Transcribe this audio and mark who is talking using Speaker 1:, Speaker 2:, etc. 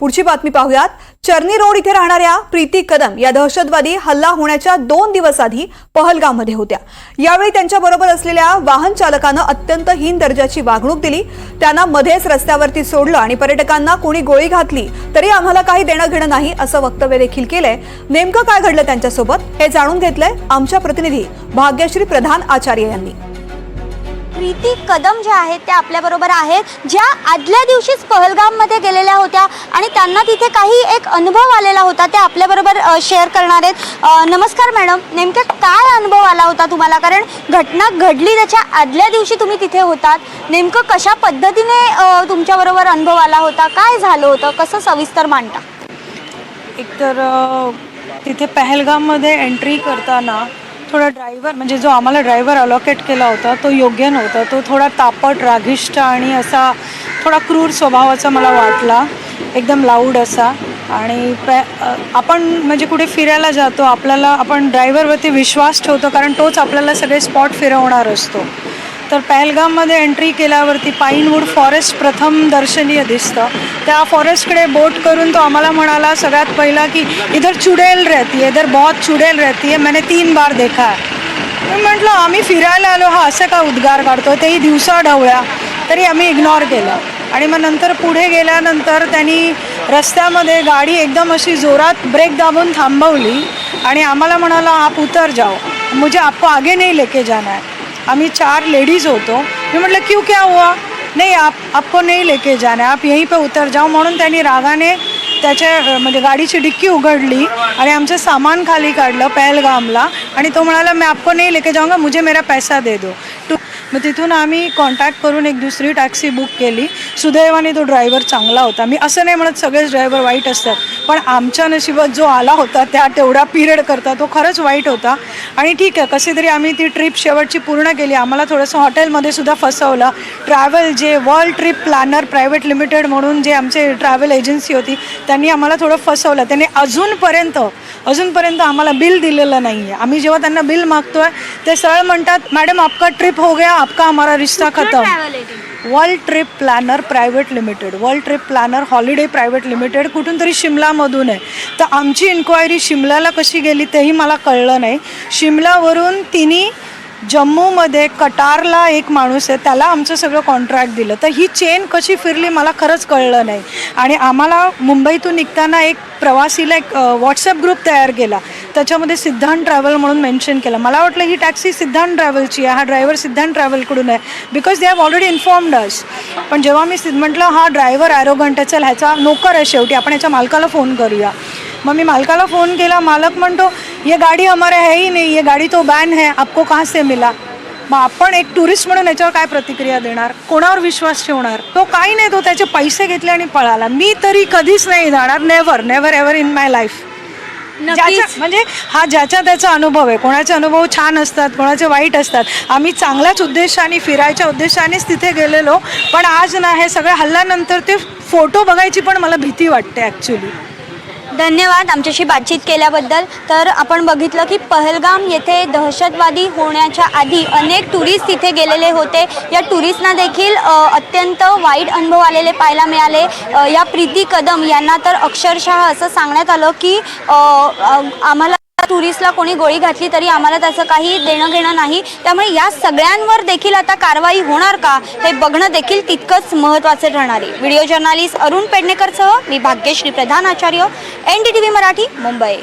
Speaker 1: पुढची बातमी पाहूयात। चर्नी रोड इथे राहणाऱ्या प्रीती कदम या दहशतवादी हल्ला होण्याच्या 2 दिवस आधी पहलगाममध्ये होत्या। यावेळी त्यांच्या बरोबर असलेल्या वाहन चालकाने अत्यंत हीन दर्जाची वागणूक दिली। त्यांना मध्येच रस्त्यावरती सोडलं आणि पर्यटकांना कोणी गोळी घातली तरी आम्हाला काही देणं घेणं नाही असं वक्तव्य देखील केलंय। नेमकं काय घडलं त्यांच्यासोबत हे जाणून घेतलंय आमच्या प्रतिनिधी भाग्यश्री प्रधान आचार्य यांनी।
Speaker 2: प्रीती कदम ज्या आहेत त्या आपल्याबरोबर आहेत, ज्या आदल्या दिवशीच पहलगाममध्ये गेलेल्या होत्या आणि त्यांना तिथे काही एक अनुभव आलेला होता, ते आपल्याबरोबर शेअर करणार आहेत। नमस्कार मॅडम, नेमका काय अनुभव आला होता तुम्हाला? कारण घटना घडली त्याच्या आदल्या दिवशी तुम्ही तिथे होतात, नेमकं कशा पद्धतीने तुमच्याबरोबर अनुभव आला होता, काय झालं होतं, कसं सविस्तर मांडता?
Speaker 3: एकतर तिथे पहलगाममध्ये एंट्री करताना थोडा ड्रायव्हर म्हणजे जो आम्हाला ड्रायव्हर अलोकेट केला होता तो योग्य नव्हता। तो थोडा तापट, रागिष्ट आणि असा थोडा क्रूर स्वभावाचा मला वाटला, एकदम लाऊड असा। आणि आपण म्हणजे कुठे फिरायला जातो, आपण ड्रायव्हरवरती विश्वास ठेवतो कारण तोच आपल्याला सगळे स्पॉट फिरवणार असतो। तर पहलगाममध्ये एंट्री केल्यावरती पाईनवूड फॉरेस्ट प्रथम दर्शनीय दिसतं। त्या फॉरेस्टकडे बोट करून तो आम्हाला म्हणाला सगळ्यात पहिला की इधर चुड़ैल रहती है, इधर बहुत चुड़ैल रहती है, मैंने 3 बार देखा है। मी म्हटलं आम्ही फिरायला आलो, हा असं का उद्गार काढतो, तेही दिवसा ढवळ्या, तरी आम्ही इग्नोर केलं। आणि मग नंतर पुढे गेल्यानंतर त्यांनी रस्त्यामध्ये गाडी एकदम अशी जोरात ब्रेक दाबून थांबवली आणि आम्हाला म्हणाला आप उतर जाओ, मुझे आपको आगे नहीं लेके जाना है। आम्ही 4 लेडीज़ होतो। मी म्हटलं क्यों, क्या हुआ? नहीं आपको नहीं लेके जाना है, आप यहीं पे उतर जाओ। म्हणून त्यांनी रागाने त्याच्या म्हणजे गाडीची डिक्की उघडली आणि आमचं सामान खाली काढलं पहलगामला आणि तो म्हणाला मैं आपको नहीं लेके जाऊंगा, मुझे मेरा पैसा दे दो। मग तिथून आम्ही कॉन्टॅक्ट करून एक दुसरी टॅक्सी बुक केली। सुदैवाने तो ड्रायव्हर चांगला होता। मी असं नाही म्हणत सगळेच ड्रायव्हर वाईट असतात, पण आमच्या नशिबात जो आला होता त्या तेवढा पिरियड करता तो खरंच वाईट होता। आणि ठीक आहे, कशी तरी आम्ही ती ट्रिप शेवटची पूर्ण केली। आम्हाला थोडंसं हॉटेलमध्ये सुद्धा फसवलं। ट्रॅव्हल जे world trip planner private limited म्हणून जे आमचे ट्रॅव्हल एजन्सी होती त्यांनी आम्हाला थोडं फसवलं। त्यांनी अजूनपर्यंत आम्हाला बिल दिलेलं नाही आहे। आम्ही जेव्हा त्यांना बिल मागतोय ते सरळ म्हणतात मॅडम आपका ट्रिप हो गया, आपका हमारा रिश्ता खत्म। World trip planner private limited, world trip planner holiday private limited कुठून तरी शिमलामधून आहे। तर आमची इन्क्वायरी शिमल्याला कशी गेली तेही मला कळलं नाही। शिमलावरून तिने जम्मूमध्ये कटारला एक माणूस आहे त्याला आमचं सगळं कॉन्ट्रॅक्ट दिलं। तर ही चेन कशी फिरली मला खरंच कळलं नाही। आणि आम्हाला मुंबईतून निघताना एक प्रवासीला एक व्हॉट्सअप ग्रुप तयार केला, त्याच्यामध्ये सिद्धांत ट्रॅव्हल म्हणून मेन्शन केलं। मला वाटलं ही टॅक्सी सिद्धांत ट्रॅव्हलची आहे, हा ड्रायव्हर सिद्धांत ट्रॅव्हलकडून आहे, because they have already informed us. पण जेव्हा मी म्हटलं हा ड्रायव्हर ॲरोगंट आहे, चल ह्याचा नोकर आहे शेवटी, आपण ह्याच्या मालकाला फोन करूया। मग मी मालकाला फोन केला। मालक म्हणतो ये गाडी हमारे है ही नहीं, ये गाडी तो बॅन है, आपको कहाँ से मिला? मग आपण एक टुरिस्ट म्हणून याच्यावर काय प्रतिक्रिया देणार, कोणावर विश्वास ठेवणार? तो काही नाही, तो त्याचे पैसे घेतले आणि पळाला। मी तरी कधीच नाही जाणार, never ever in my life. म्हणजे हा ज्याचा त्याचा अनुभव आहे, कोणाचे अनुभव छान असतात, कोणाचे वाईट असतात। आम्ही चांगल्याच उद्देशाने फिरायच्या उद्देशानेच तिथे गेलेलो, पण आज ना हे सगळं हल्ल्यानंतर ते फोटो बघायची पण मला भीती वाटते ॲक्च्युली।
Speaker 2: धन्यवाद आमच्याशी बातचीत केल्याबद्दल। तर आपण बघितलं की पहलगाम येथे दहशतवादी होण्याच्या आधी अनेक टुरिस्ट तिथे गेलेले होते। या टुरिस्टना देखील अत्यंत वाईट अनुभव आलेले पाहायला मिळाले। या प्रीती कदम यांना तर अक्षरशः असं सांगण्यात आलं की आम्हाला टुरिस्टला कोणी गोळी घातली तरी आम्हाला त्याचं काही देणं घेणं नाही। त्यामुळे या सगळ्यांवर देखील आता कारवाई होणार का हे बघणं देखील तितकंच महत्त्वाचे ठरणार आहे। व्हिडिओ जर्नलिस्ट अरुण पेडणेकरसह मी भाग्यश्री प्रधान आचार्य, NDTV मराठी, मुंबई।